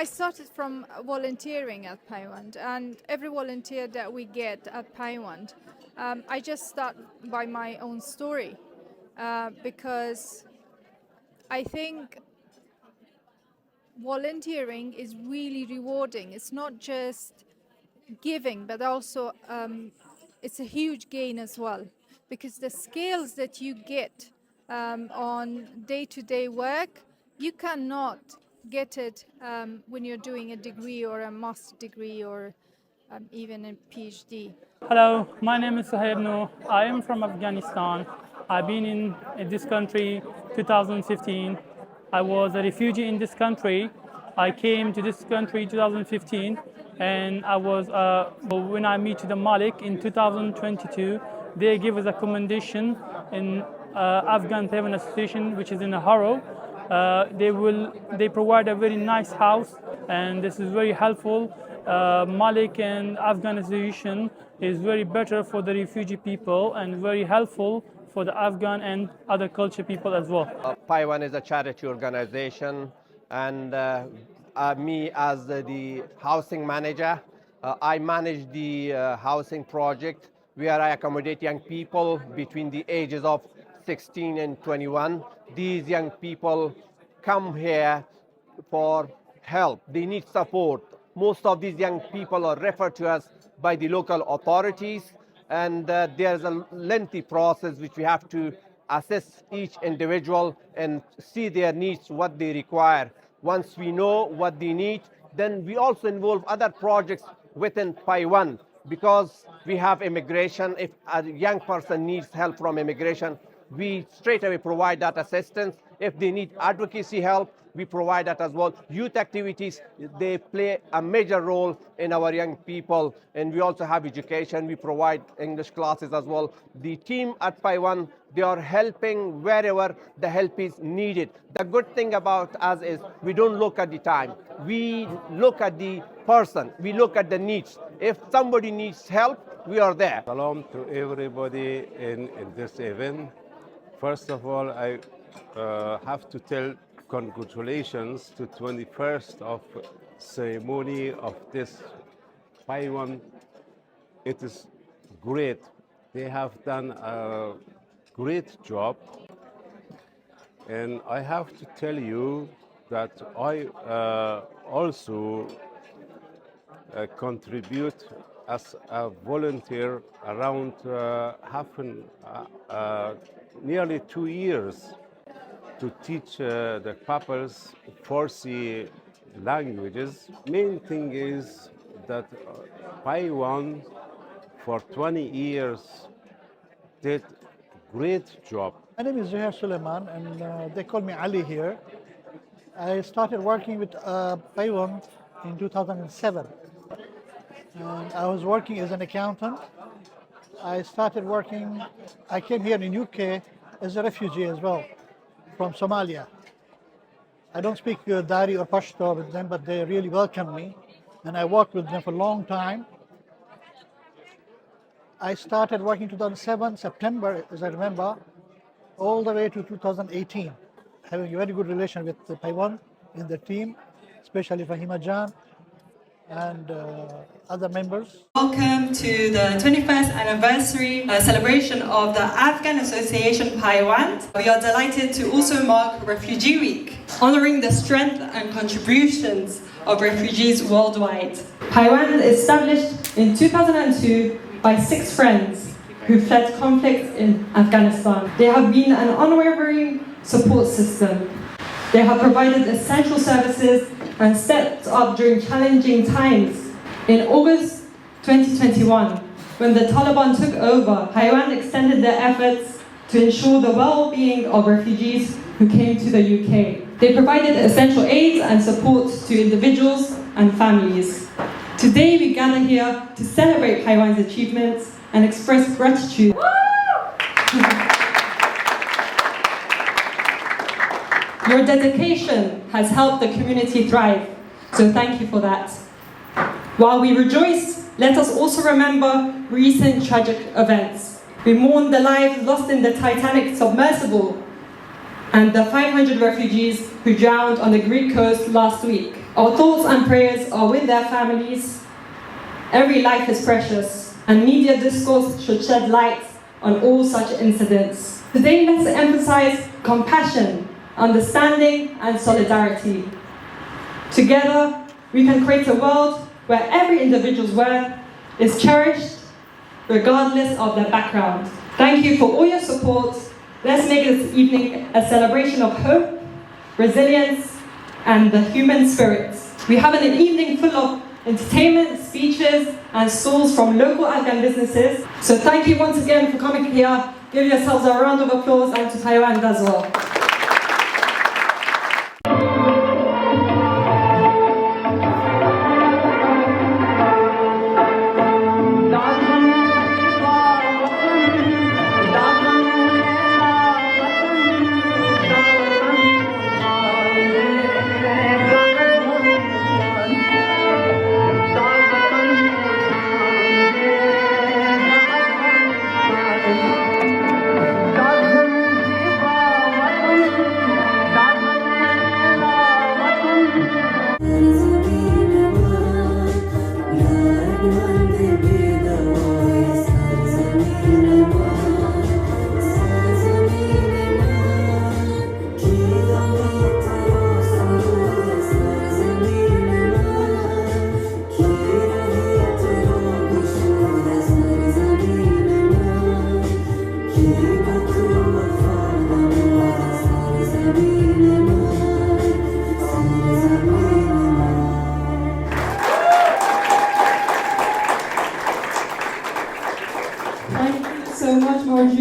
started from volunteering at Paiwand, and every volunteer that we get at Paiwand, I just start by my own story because I think volunteering is really rewarding. It's not just giving, but also it's a huge gain as well, because the skills that you get on day-to-day work, you cannot get it when you're doing a degree or a master degree or even a PhD. Hello, my name is Suhaib Noor. I am from Afghanistan. I've been in this country 2015. I was a refugee in this country. I came to this country 2015, and when I meet the Malik in 2022, they give us accommodation in Afghan Paiwand Association, which is in Harrow. They provide a very nice house, and this is very helpful. Malik and Afghan Association is very better for the refugee people and very helpful for the Afghan and other culture people as well. Paiwand is a charity organization, and me as the housing manager, I manage the housing project where I accommodate young people between the ages of 16 and 21. These young people come here for help. They need support. Most of these young people are referred to us by the local authorities, and there's a lengthy process which we have to assess each individual and see their needs, what they require. Once we know what they need, then we also involve other projects within Paiwand, because we have immigration. If a young person needs help from immigration, we straight away provide that assistance. If they need advocacy help, we provide that as well. Youth activities, they play a major role in our young people, and we also have education. We provide English classes as well. The team at Paiwand, they are helping wherever the help is needed. The good thing about us is we don't look at the time. We look at the person. We look at the needs. If somebody needs help, we are there. Salam to everybody in this event. First of all, I have to tell congratulations to 21st of ceremony of this Paiwand. It is great. They have done a great job, and I have to tell you that I also contribute as a volunteer around nearly 2 years to teach the couples Farsi languages. Main thing is that Paiwand for 20 years did great job. My name is Zuhair Suleiman, and they call me Ali here. I started working with Paiwand in 2007. And I was working as an accountant. I came here in UK as a refugee as well, from Somalia. I don't speak Dari or Pashto with them, but they really welcomed me, and I worked with them for a long time. I started working 2007, September, as I remember, all the way to 2018, having a very good relation with Paiwand in the team, especially Fahima Jan and other members. Welcome to the 21st anniversary celebration of the Afghan Association Paiwand. We are delighted to also mark Refugee Week, honoring the strength and contributions of refugees worldwide. Paiwand is established in 2002 by 6 friends who fled conflict in Afghanistan. They have been an unwavering support system. They have provided essential services and stepped up during challenging times. In August 2021, when the Taliban took over, Paiwand extended their efforts to ensure the well-being of refugees who came to the UK. They provided essential aid and support to individuals and families. Today we gather here to celebrate Paiwand's achievements and express gratitude. Your dedication has helped the community thrive, so thank you for that. While we rejoice, let us also remember recent tragic events. We mourn the lives lost in the Titanic submersible and the 500 refugees who drowned on the Greek coast last week. Our thoughts and prayers are with their families. Every life is precious, and media discourse should shed light on all such incidents. Today, let's emphasize compassion, understanding, and solidarity. Together, we can create a world where every individual's worth is cherished, regardless of their background. Thank you for all your support. Let's make this evening a celebration of hope, resilience, and the human spirit. We have an evening full of entertainment, speeches, and stalls from local Afghan businesses. So thank you once again for coming here. Give yourselves a round of applause, and to Paiwand as well.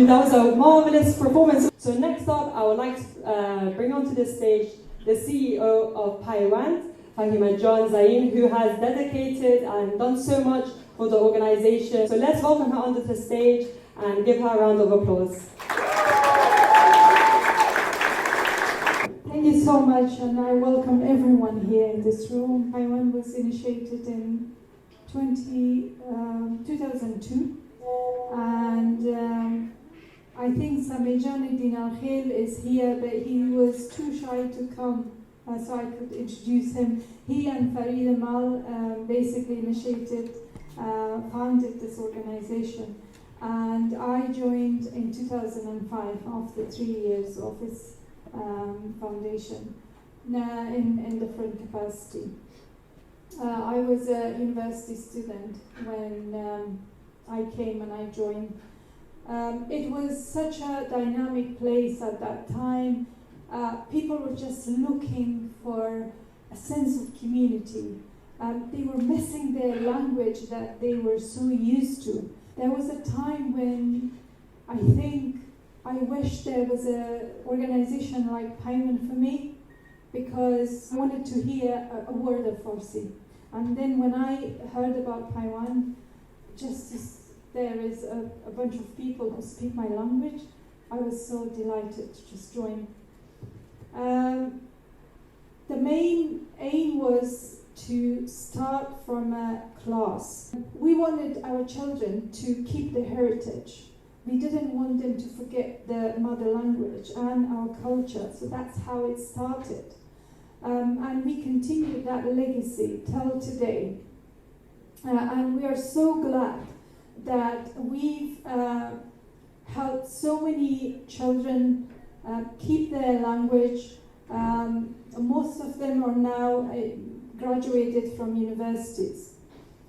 That was a marvelous performance. So next up, I would like to bring onto the stage the CEO of Paiwand, Fahima John Zain, who has dedicated and done so much for the organization. So let's welcome her onto the stage and give her a round of applause. Thank you so much, and I welcome everyone here in this room. Paiwand was initiated in 2002, and I think Sami Januddin Al-Khail is here, but he was too shy to come, so I could introduce him. He and Farid Amal basically founded this organization, and I joined in 2005 after 3 years of its foundation in different capacity. I was a university student when I came and I joined. It was such a dynamic place at that time. People were just looking for a sense of community. They were missing their language that they were so used to. There was a time when I wish there was an organization like Paiwand for me, because I wanted to hear a word of Farsi. And then when I heard about Paiwand, there is a bunch of people who speak my language, I was so delighted to just join. The main aim was to start from a class. We wanted our children to keep the heritage. We didn't want them to forget the mother language and our culture, so that's how it started. And we continued that legacy till today. And we are so glad that we've helped so many children keep their language. Most of them are now graduated from universities.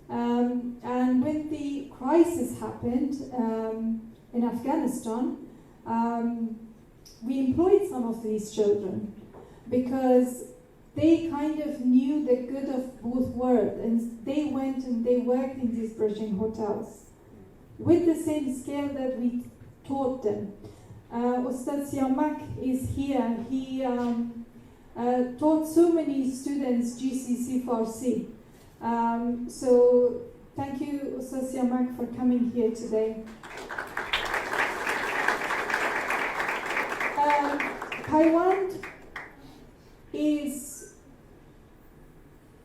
And when the crisis happened in Afghanistan, we employed some of these children because they kind of knew the good of both worlds, and they went and they worked in these bridging hotels with the same skill that we taught them. Ustad Siamak is here. He taught so many students GCC Farsi. So thank you, Ustad Siamak, for coming here today. Paiwand is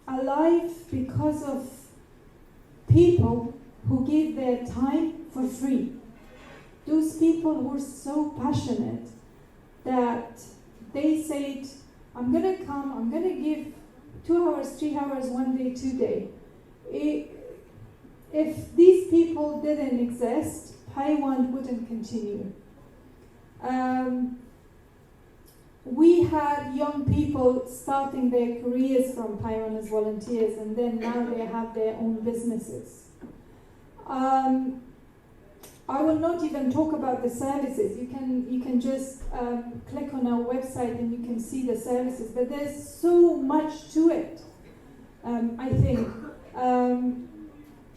alive because of people who give their time for free. Those people were so passionate that they said, I'm going to come, I'm going to give 2 hours, 3 hours, 1 day, 2 day. If these people didn't exist, Paiwand wouldn't continue. We had young people starting their careers from Paiwand as volunteers, and then now they have their own businesses. I will not even talk about the services. You can just click on our website and you can see the services. But there's so much to it. I think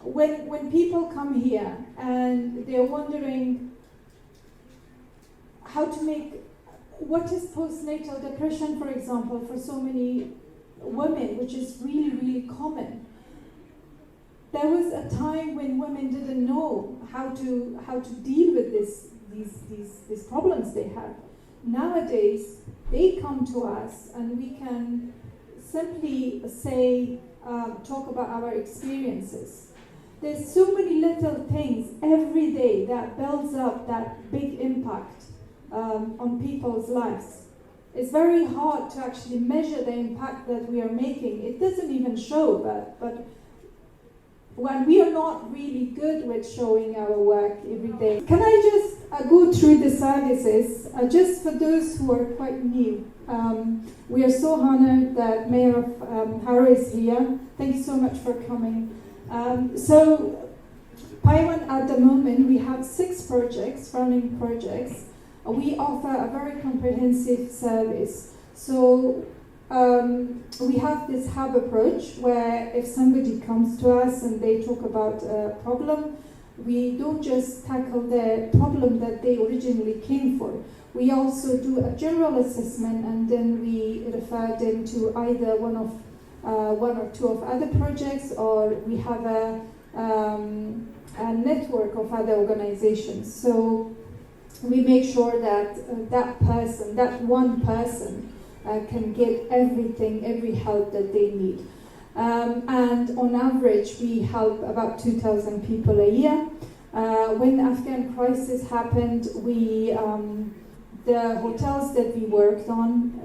when people come here and they're wondering how to make what is postnatal depression, for example, for so many women, which is really, really common. There was a time when women didn't know how to deal with these problems they have. Nowadays, they come to us and we can simply say, talk about our experiences. There's so many little things every day that builds up that big impact on people's lives. It's very hard to actually measure the impact that we are making. It doesn't even show, but when we are not really good with showing our work every day. Can I just go through the services, just for those who are quite new? We are so honored that Mayor of Harrow is here. Thank you so much for coming. So, Paiwand at the moment, we have 6 projects, running projects. We offer a very comprehensive service. So we have this hub approach where if somebody comes to us and they talk about a problem, we don't just tackle the problem that they originally came for. We also do a general assessment and then we refer them to either one or two of other projects, or we have a network of other organizations. So we make sure that that one person can get everything, every help that they need. And on average, we help about 2,000 people a year. When the Afghan crisis happened, the hotels that we worked on,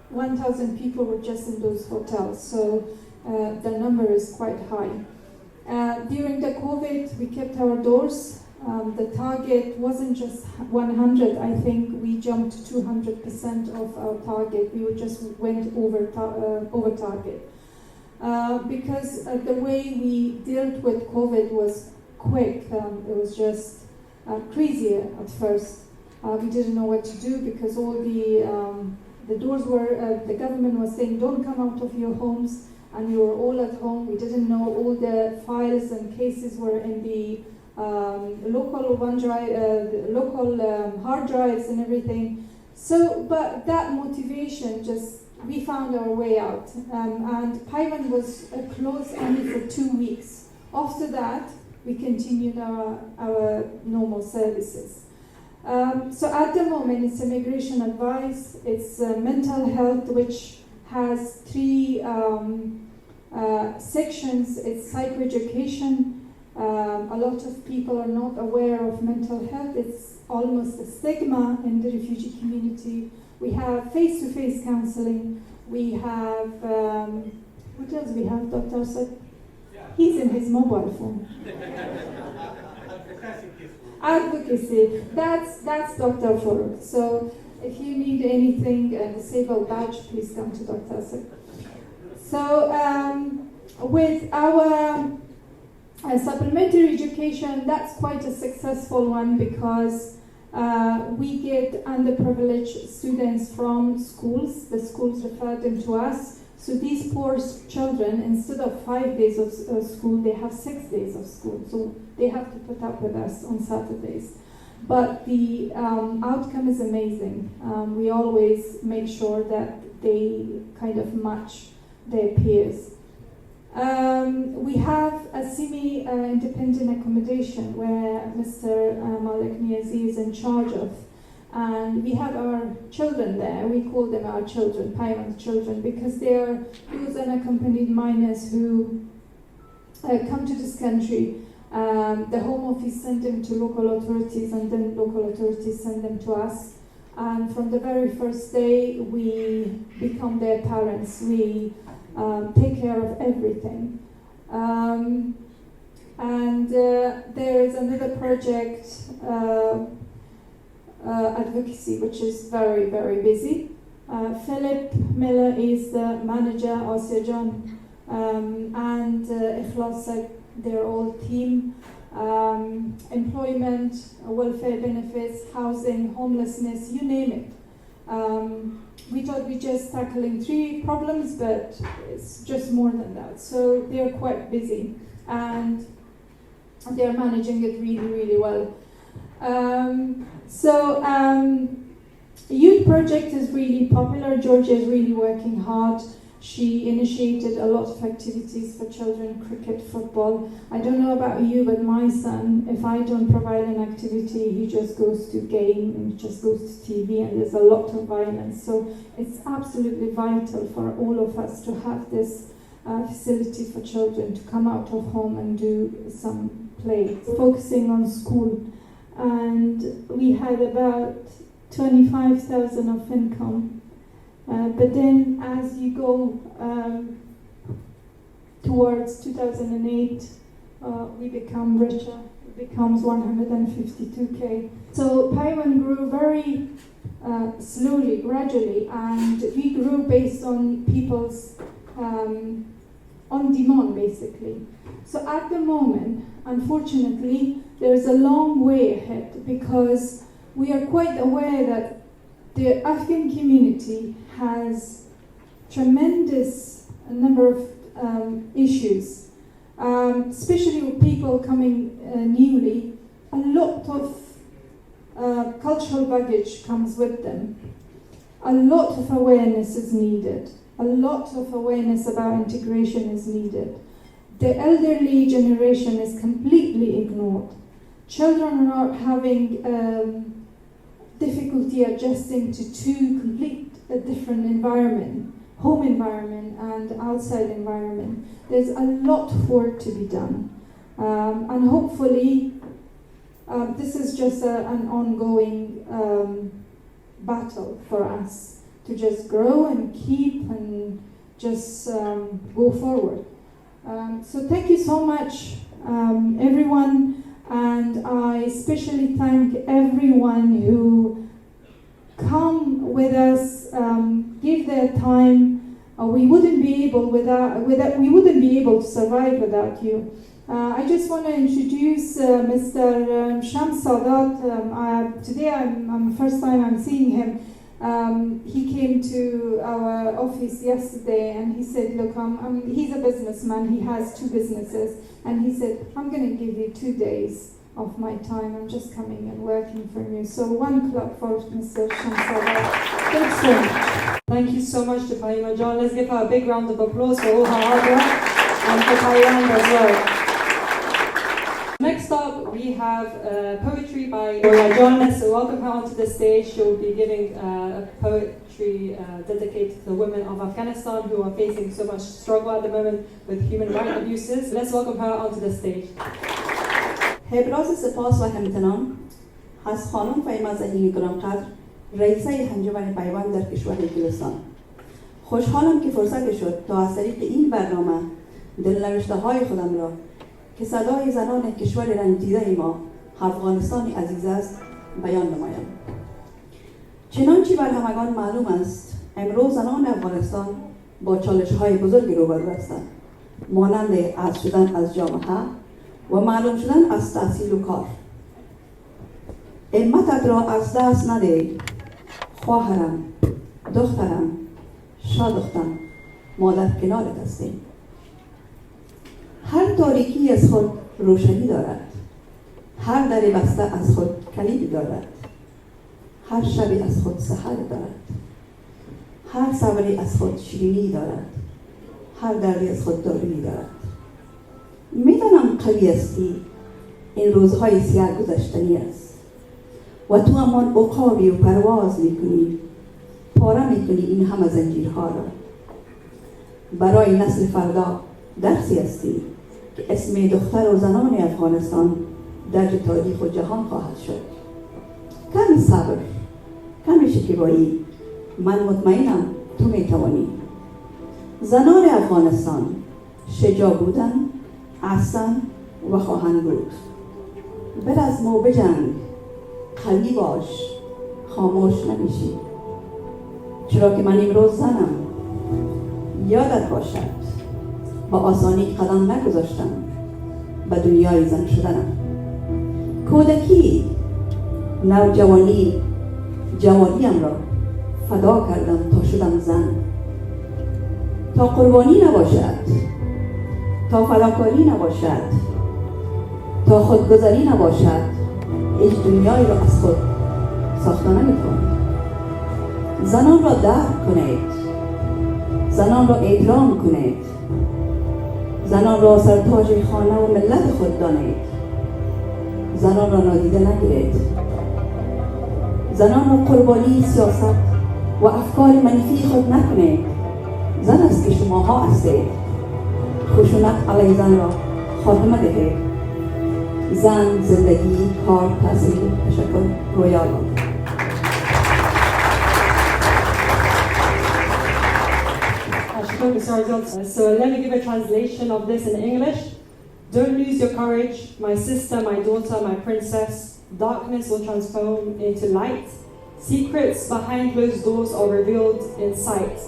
1,000 people were just in those hotels, so the number is quite high. During the COVID, we kept our doors. The target wasn't just 100, I think we jumped to 200% of our target. We just went over target. Because the way we dealt with COVID was quick. It was just crazy at first. We didn't know what to do because all the doors were, the government was saying, don't come out of your homes, and we were all at home. We didn't know all the files and cases were in the local OneDrive, local hard drives and everything. So, but that motivation we found our way out. And Paiwand was closed only for 2 weeks. After that, we continued our normal services. So at the moment, it's immigration advice, it's mental health, which has 3 sections. It's psychoeducation. A lot of people are not aware of mental health. It's almost a stigma in the refugee community. We have face-to-face counseling. We have, what else we have, Dr. Asad? He's in his mobile phone. Advocacy. That's Dr. Farooq. So if you need anything, a disabled badge, please come to Dr. Asad. So with our supplementary education, that's quite a successful one because we get underprivileged students from schools. The schools refer them to us. So these poor children, instead of 5 days of school, they have 6 days of school. So they have to put up with us on Saturdays. But the outcome is amazing. We always make sure that they kind of match their peers. We have a semi-independent accommodation where Mr. Malik Niazi is in charge of. And we have our children there. We call them our children, Paiwand children, because they are those unaccompanied minors who come to this country. The Home Office send them to local authorities, and then local authorities send them to us. And from the very first day, we become their parents. We take care of everything. There is another project, advocacy, which is very, very busy. Philip Miller is the manager, Asya John, and Ikhlas, their all team. Employment, welfare benefits, housing, homelessness, you name it. We thought we're just tackling 3 problems, but it's just more than that. So they're quite busy and they're managing it really, really well. Youth project is really popular. Georgia is really working hard. She initiated a lot of activities for children, cricket, football. I don't know about you, but my son, if I don't provide an activity, he just goes to game and just goes to TV, and there's a lot of violence. So it's absolutely vital for all of us to have this facility for children to come out of home and do some play. Focusing on school, and we had about 25,000 of income. But then as you go towards 2008, we become richer. It becomes 152K. So Paiwand grew very slowly, gradually, and we grew based on people's on demand, basically. So at the moment, unfortunately, there's a long way ahead, because we are quite aware that the Afghan community has tremendous number of issues, especially with people coming newly. A lot of cultural baggage comes with them. A lot of awareness is needed. A lot of awareness about integration is needed. The elderly generation is completely ignored. Children are having difficulty adjusting to 2 complete different environment, home environment and outside environment. There's a lot of work to be done. And hopefully, this is just an ongoing battle for us to just grow and keep and just go forward. So thank you so much, everyone. And I especially thank everyone who come with us, give their time. We wouldn't be able we wouldn't be able to survive without you. I just want to introduce Mr. Shams Sadat. Today, first time I'm seeing him. He came to our office yesterday and he said, look, he's a businessman, he has 2 businesses, and he said, I'm going to give you 2 days of my time, I'm just coming and working for you. So one clap for Mr. Shamsada. Thanks so much. Thank you so much to Paiwand John. Let's give her a big round of applause for all her hard work, and for Paiwand as well. Next up, we have poetry by Oya John. Let's welcome her onto the stage. She'll be giving poetry dedicated to the women of Afghanistan who are facing so much struggle at the moment with human rights abuses. Let's welcome her onto the stage. ابراز سپاس و همچنان از خانم فهیمه زهیر گرانقدر رئیسه انجمن پیوند در کشور گلستان. خوشحالم که فرصت شد تا از طریق این برنامه دلنوشته های خودم را که صدای زنان کشور رنجیده ما افغانستان عزیز است بیان نمایم. چنانچه بر همگان معلوم است امروز زنان افغانستان با چالش های بزرگی روبرو هستند، مانند حذف شدن از جامعه و معلوم شدن از تحصیل و کار. همتت را از دست نده خواهرم، دخترم، شادختم، مادر کنارت هستیم. هر تاریکی از خود روشنی دارد، هر در بسته از خود کلیدی دارد، هر شبی از خود سحر دارد، هر صبری از خود شیرینی دارد، هر دردی از خود دارویی دارد. میدانم قوی هستی، این روزهای سیاه گذشتنی است و تو همان عقابی و پرواز میکنی، پاره میکنی این همه زنجیرها را. برای نسل فردا درسی هستی که اسم دختر و زنان افغانستان در تاریخ و جهان خواهد شد. کمی صبر، کمی شکیبایی من مطمئنم تو میتوانی. زنان افغانستان شجاع بودن، هستند و خواهند بود. برزم و بجنگ، قوی باش، خاموش نمیشی. چرا که من امروز زنم. یادت باشد با آسانی قدم نگذاشتم به دنیای زن شدنم. کودکی، نوجوانی، جوانیم را فدا کردم تا شدم زن. تا قربانی نباشد، تا فداکاری نباشد، تا خودگذری نباشد، هیچ دنیایی را از خود ساخته نمی‌توانید. زنان را درک کنید، زنان را احترام کنید، زنان را سرتاج خانه و ملت خود دانید. زنان را نادیده نگیرید. زنان را قربانی سیاست و افکار منفی خود نکنید. زن است که شماها هستید. خشونت علیه زن را خاتمه دهید. زن، زندگی، کار، تحصیل، تشکر، رویال. So let me give a translation of this in English. Don't lose your courage, my sister, my daughter, my princess. Darkness will transform into light. Secrets behind closed doors are revealed in sight.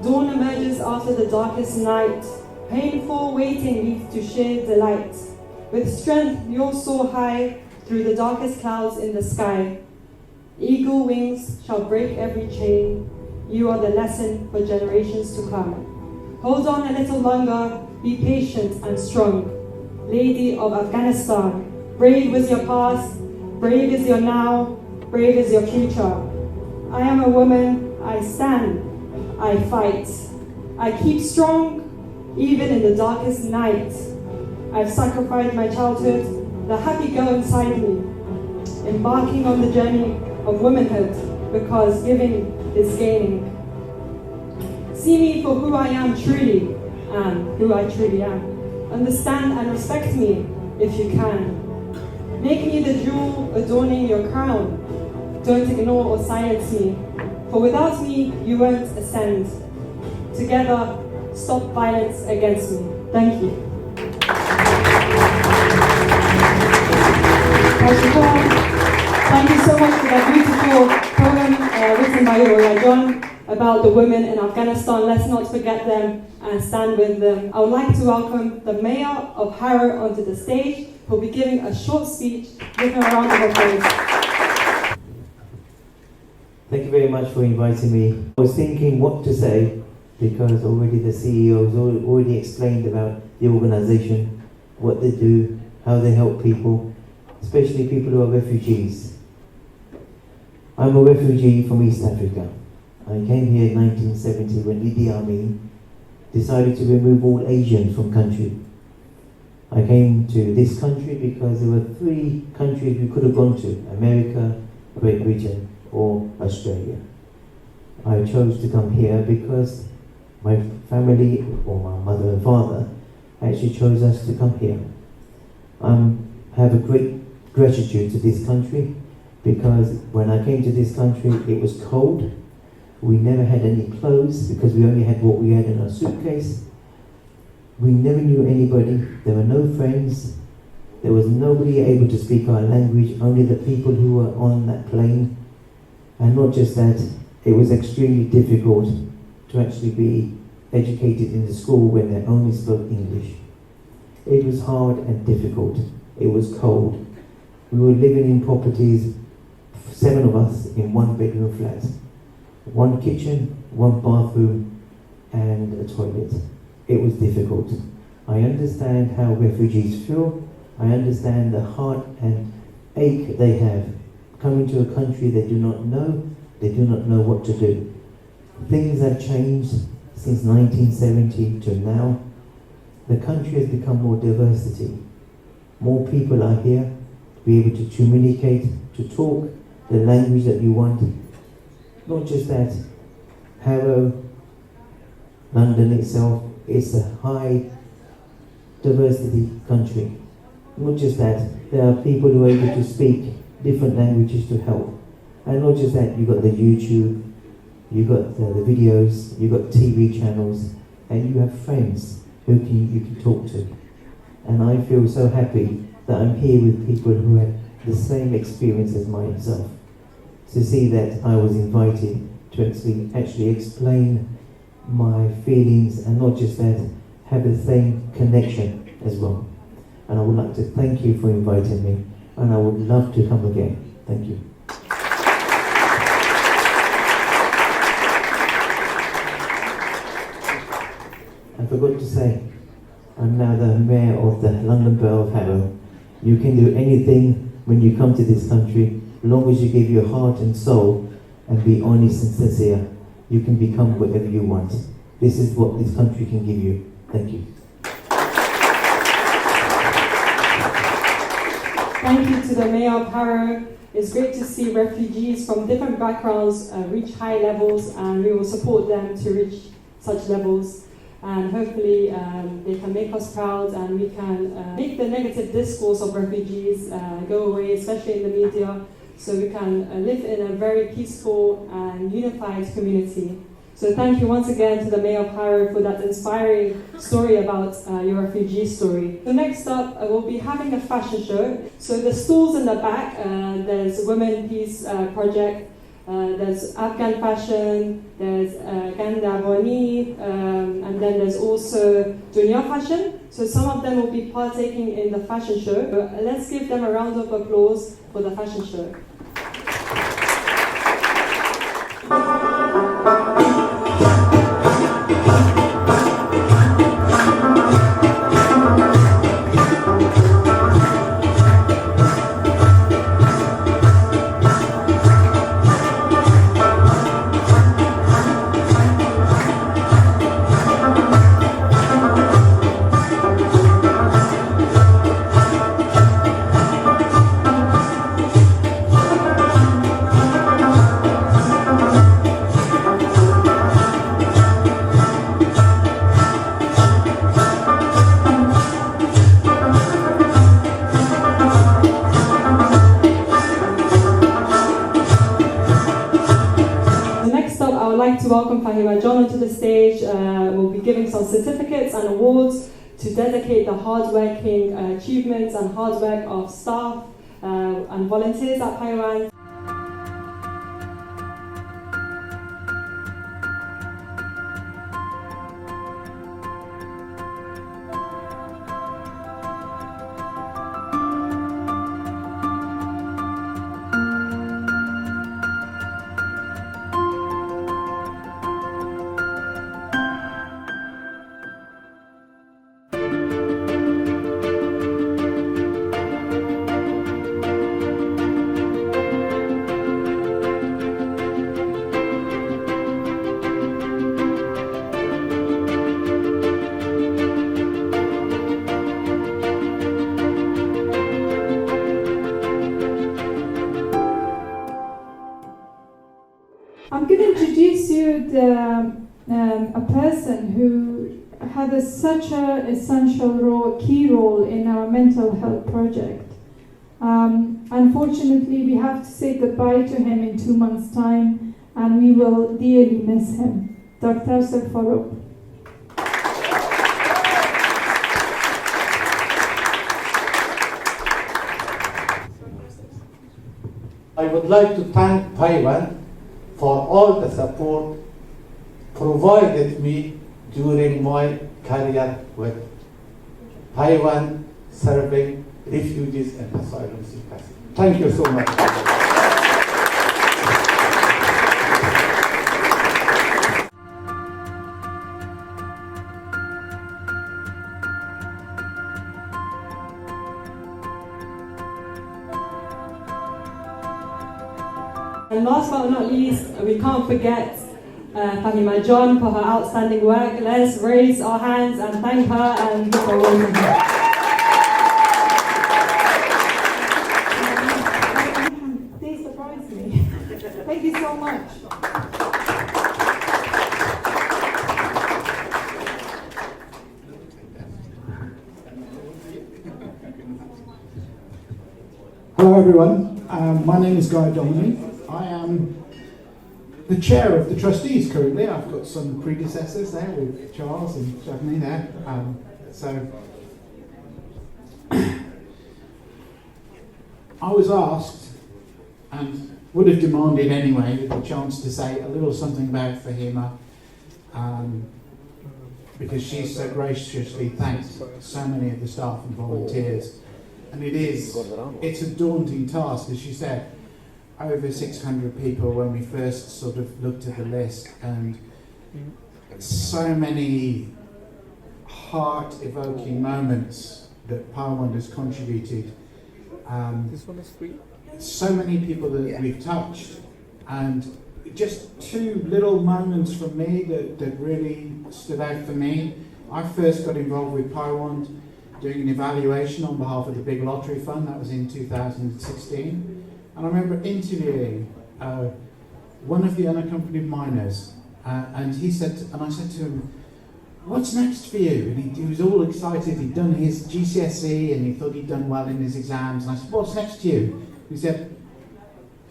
Dawn emerges after the darkest night. Painful waiting leads to shared delight. With strength you'll soar high through the darkest clouds in the sky. Eagle wings shall break every chain. You are the lesson for generations to come. Hold on a little longer, be patient and strong. Lady of Afghanistan, brave is your past, brave is your now, brave is your future. I am a woman, I stand, I fight. I keep strong, even in the darkest night. I've sacrificed my childhood, the happy girl inside me, embarking on the journey of womanhood, because giving is gaining. See me for who I am truly, and who I truly am. Understand and respect me if you can. Make me the jewel adorning your crown. Don't ignore or silence me, for without me you won't ascend. Together, stop violence against me. Thank you. Thank you so much for that beautiful poem written by Uriah John about the women in Afghanistan. Let's not forget them and stand with them. I would like to welcome the mayor of Harrow onto the stage, who will be giving a short speech. Give him a round of applause. Thank you very much for inviting me. I was thinking what to say because already the CEO has already explained about the organisation, what they do, how they help people, especially people who are refugees. I'm a refugee from East Africa. I came here in 1970 when Idi Amin decided to remove all Asians from country. I came to this country because there were 3 countries we could have gone to: America, Great Britain, or Australia. I chose to come here because my family, or my mother and father, actually chose us to come here. I have a great gratitude to this country because when I came to this country it was cold. We never had any clothes because we only had what we had in our suitcase. We never knew anybody. There were no friends. There was nobody able to speak our language, only the people who were on that plane. And not just that, it was extremely difficult to actually be educated in the school when they only spoke English. It was hard and difficult. It was cold. We were living in properties, 7 of us in 1-bedroom flat. 1 kitchen, 1 bathroom, and a toilet. It was difficult. I understand how refugees feel. I understand the heart and ache they have. Coming to a country they do not know what to do. Things have changed since 1970 to now. The country has become more diversity. More people are here to be able to communicate, to talk the language that you want. Not just that, Harrow, London itself, is a high diversity country. Not just that, there are people who are able to speak different languages to help. And not just that, you've got the YouTube, you've got the videos, you've got TV channels, and you have friends who you can talk to. And I feel so happy that I'm here with people who have the same experience as myself. To see that I was invited to actually explain my feelings, and not just that, have the same connection as well. And I would like to thank you for inviting me, and I would love to come again. Thank you. I forgot to say, I'm now the Mayor of the London Borough of Harrow. You can do anything when you come to this country, as long as you give your heart and soul and be honest and sincere. You can become whatever you want. This is what this country can give you. Thank you. Thank you to the Mayor of Harrow. It's great to see refugees from different backgrounds reach high levels, and we will support them to reach such levels. And hopefully they can make us proud, and we can make the negative discourse of refugees go away, especially in the media, so we can live in a very peaceful and unified community. So thank you once again to the Mayor of Harrow for that inspiring story about your refugee story. So next up, we'll be having a fashion show. So the stalls in the back, there's Women Peace Project, there's Afghan fashion, there's Ganda Boni, and then there's also Dunya fashion. So some of them will be partaking in the fashion show. Let's give them a round of applause for the fashion show. To welcome Paiwand onto the stage. We'll be giving some certificates and awards to dedicate the hard-working achievements and hard work of staff and volunteers at Paiwand. I'm going to introduce you a person who had such an essential key role in our mental health project. Unfortunately, we have to say goodbye to him in 2 months' time, and we will dearly miss him. Dr. Farouk. I would like to thank Paiwand for all the support provided me during my career with Paiwand serving refugees and asylum seekers. Thank you so much. And last but not least, we can't forget Fahima John for her outstanding work. Let's raise our hands and thank her and give her a warm welcome. They surprised me. Thank you so much. Hello everyone, my name is Guy Dominic. I am I'm the chair of the trustees currently. I've got some predecessors there with Charles and Shavni there. So I was asked, and would have demanded anyway, the chance to say a little something about Fahima, because she's so graciously thanked so many of the staff and volunteers. And it's a daunting task, as she said. Over 600 people when we first sort of looked at the list, and so many heart-evoking moments that Paiwand has contributed. This one is free. So many people that we've touched, and just two little moments from me that really stood out for me. I first got involved with Paiwand doing an evaluation on behalf of the Big Lottery Fund. That was in 2016. And I remember interviewing one of the unaccompanied minors, and I said to him, "What's next for you?" And he was all excited. He'd done his GCSE and he thought he'd done well in his exams. And I said, "What's next to you?" He said,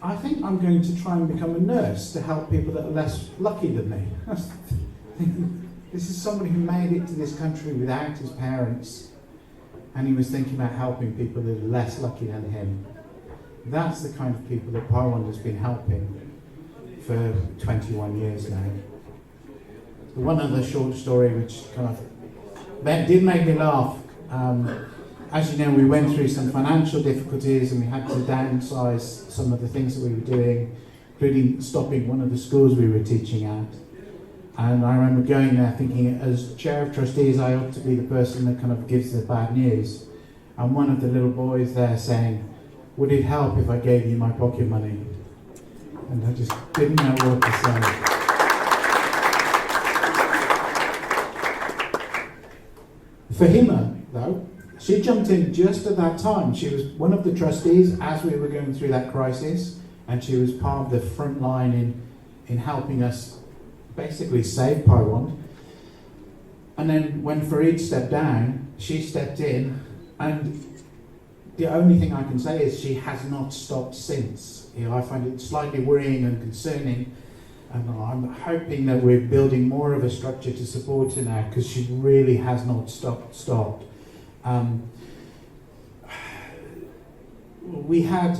"I think I'm going to try and become a nurse to help people that are less lucky than me." I was thinking, this is somebody who made it to this country without his parents, and he was thinking about helping people that are less lucky than him. That's the kind of people that Paiwand has been helping for 21 years now. One other short story which kind of did make me laugh. As you know, we went through some financial difficulties and we had to downsize some of the things that we were doing, including stopping one of the schools we were teaching at. And I remember going there thinking, as chair of trustees, I ought to be the person that kind of gives the bad news. And one of the little boys there saying, "Would it help if I gave you my pocket money?" And I just didn't know what to say. Fahima, though, she jumped in just at that time. She was one of the trustees as we were going through that crisis, and she was part of the front line in helping us basically save Paiwand. And then when Farid stepped down, she stepped in, and the only thing I can say is she has not stopped since. I find it slightly worrying and concerning, and I'm hoping that we're building more of a structure to support her now, because she really has not stopped. We had,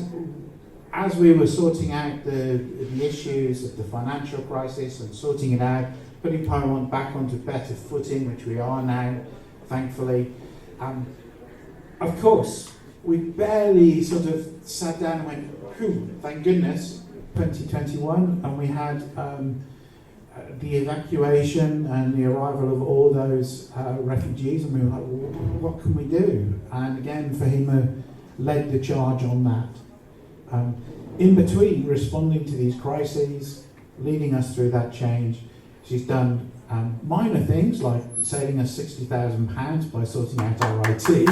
as we were sorting out the issues of the financial crisis and sorting it out, putting Paiwand back onto better footing, which we are now, thankfully. Of course, we barely sort of sat down and went, "Whew, thank goodness, 2021," and we had the evacuation and the arrival of all those refugees, and we were like, what can we do? And again, Fahima led the charge on that. In between responding to these crises, leading us through that change, she's done minor things like saving us £60,000 by sorting out our IT.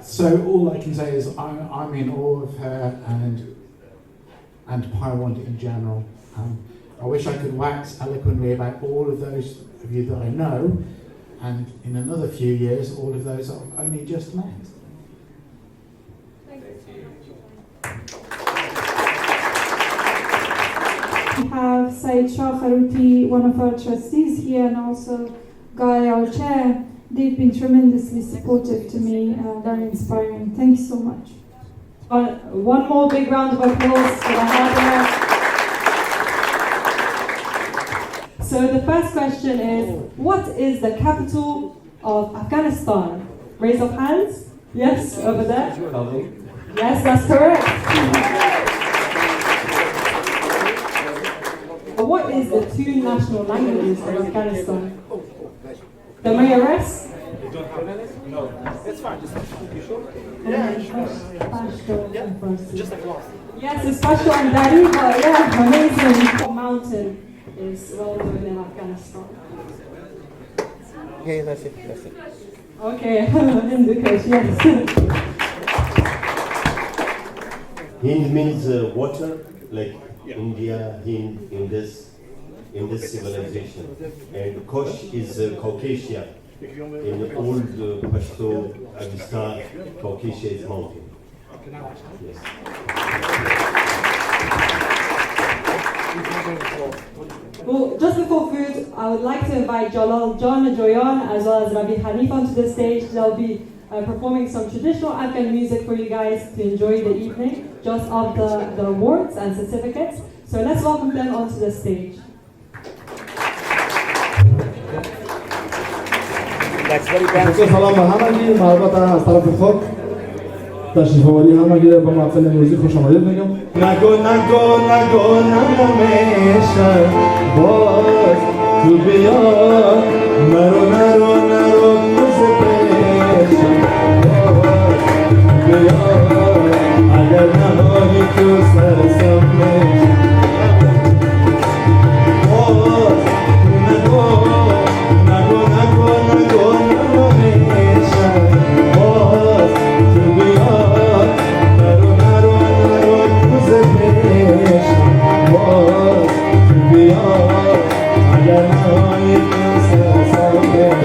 So all I can say is I'm in awe of her and Paiwand in general. I wish I could wax eloquently about all of those of you that I know, and in another few years, all of those I've only just met. We have Said Shah Kharuti, one of our trustees here, and also Guy, our chair. They've been tremendously supportive to me and very inspiring. Thank you so much. One more big round of applause for the hard work. So the first question is, what is the capital of Afghanistan? Raise of hands. Yes, over there. Yes, that's correct. What is the two national languages of Afghanistan? The mayoress? No, it's fine. Just you sure? Just a class. Yes, it's Pashto and Dari, but yeah, amazing. What mountain is well known in Afghanistan? Okay, that's it. Okay, Hindukush, yes. Hind means water, like India, Hind, in this civilization. And Kush is Caucasia, in old Pashto, Avista, Caucasus mountain. Yes. Well, just before food, I would like to invite Jalal John Joyan as well as Rabi Hanif onto the stage. They'll be performing some traditional Afghan music for you guys to enjoy the evening, just of the awards and certificates. So let's welcome them onto the stage. سلام به همگی. محبت از طرف خود تشریف آوری همگی با محفل موزیک خوش آمدید میگم. نگو نگو نگو نمیشه باز تو بیا نرو نرو نرو مز پیش باز بیا اگر نهایی تو سرسم میشه باز نگو نگو نگو نگو نمیشه باز تو بیا نرو نرو نرو مز پیش باز تو بیا اگر نهایی تو سرسم میشه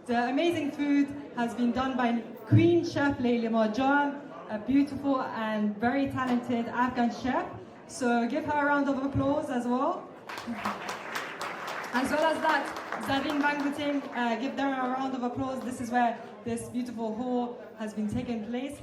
The amazing food has been done by Queen Chef Leila Marjan, a beautiful and very talented Afghan chef. So give her a round of applause as well. As well as that, Zareen Banqueting, give them a round of applause. This is where this beautiful hall has been taking place.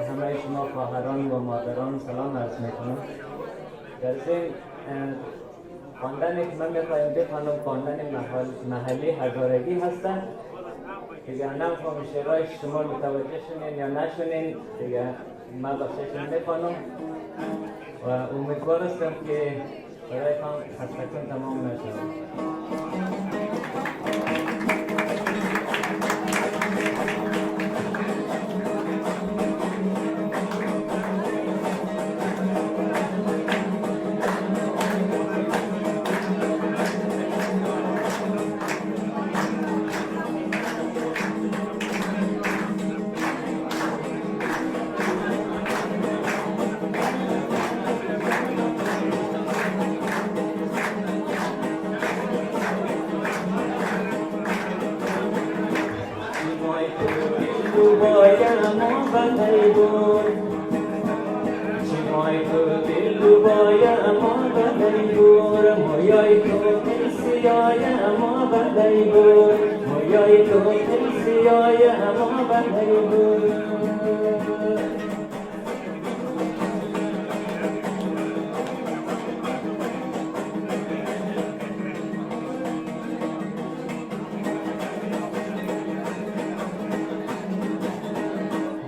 همه شما خواهران و مادران سلام عرض میکنم. در ضمن خواندنی که من میخوایم بخوانم خواندن محلی هزارگی هستن دیگه. نمیخوام شعرهای شما متوجه شنین یا نشنین دیگه. من بخششون میخوانم و امیدوار هستم که برایتان خستتون تمام نشود.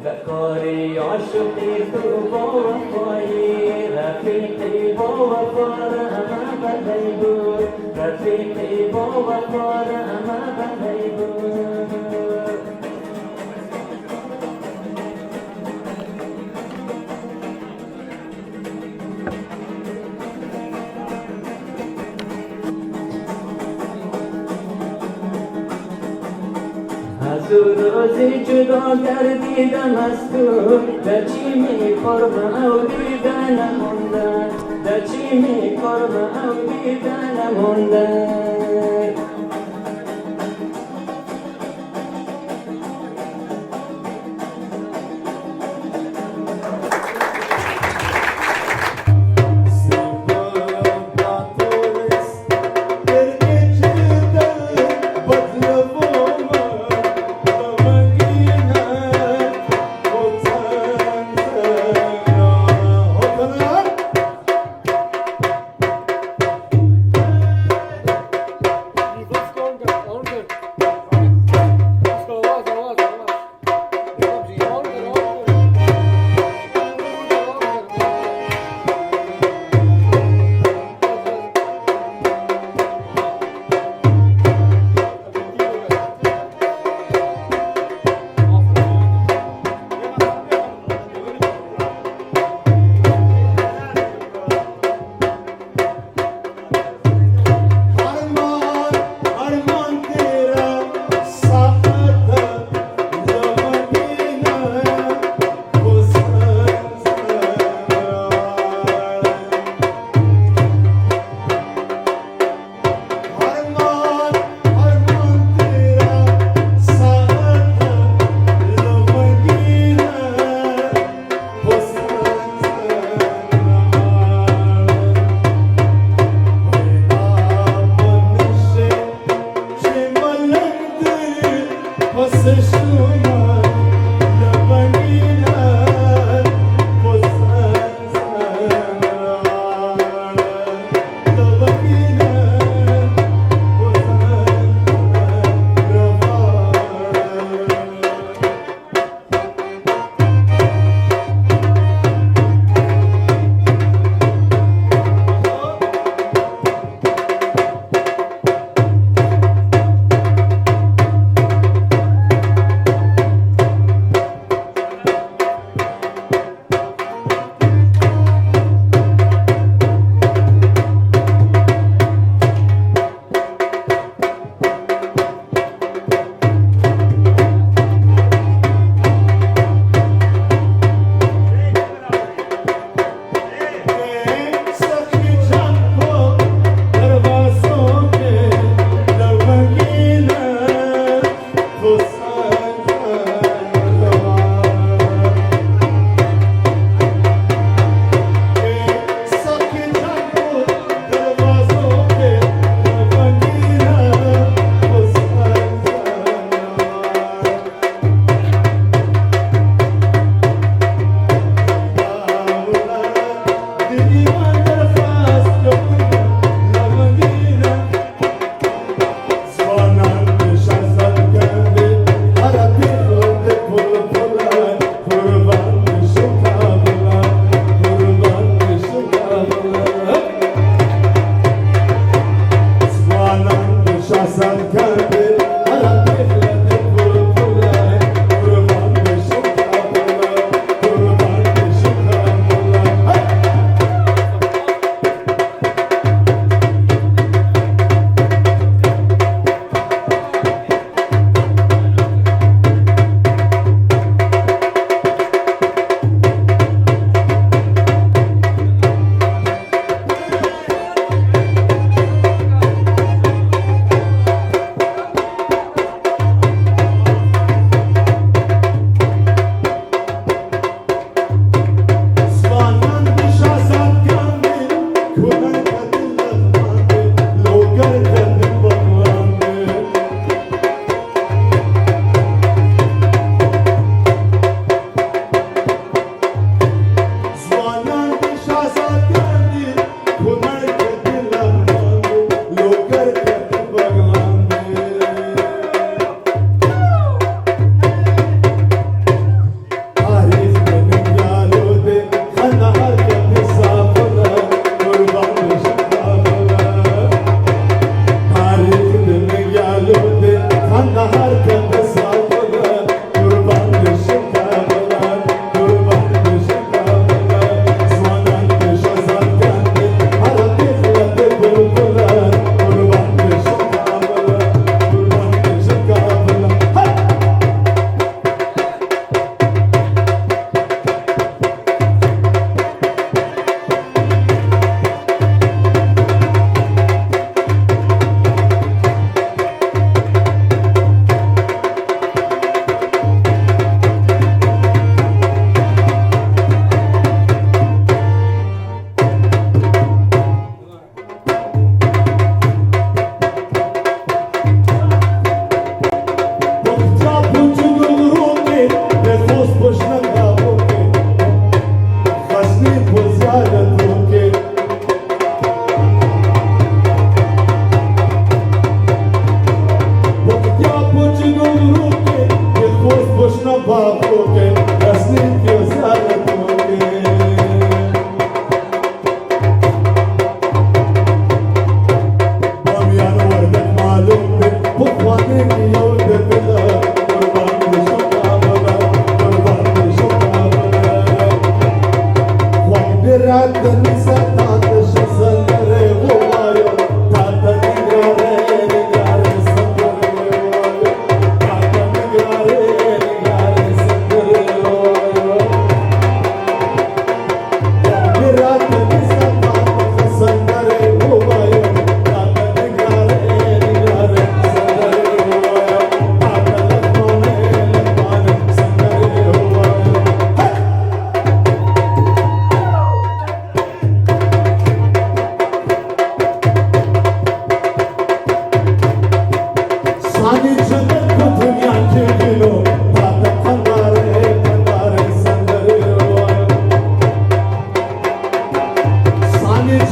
بکاری عاشقی تو با وفایی رفیقی با وفا اما بدی بود رفیقی با وفا اما بدی بود از روزی جدا گردیدم از تو در چی می‌خورم او دیده نمونده در چی می‌خورم او دیده نمونده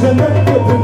جنت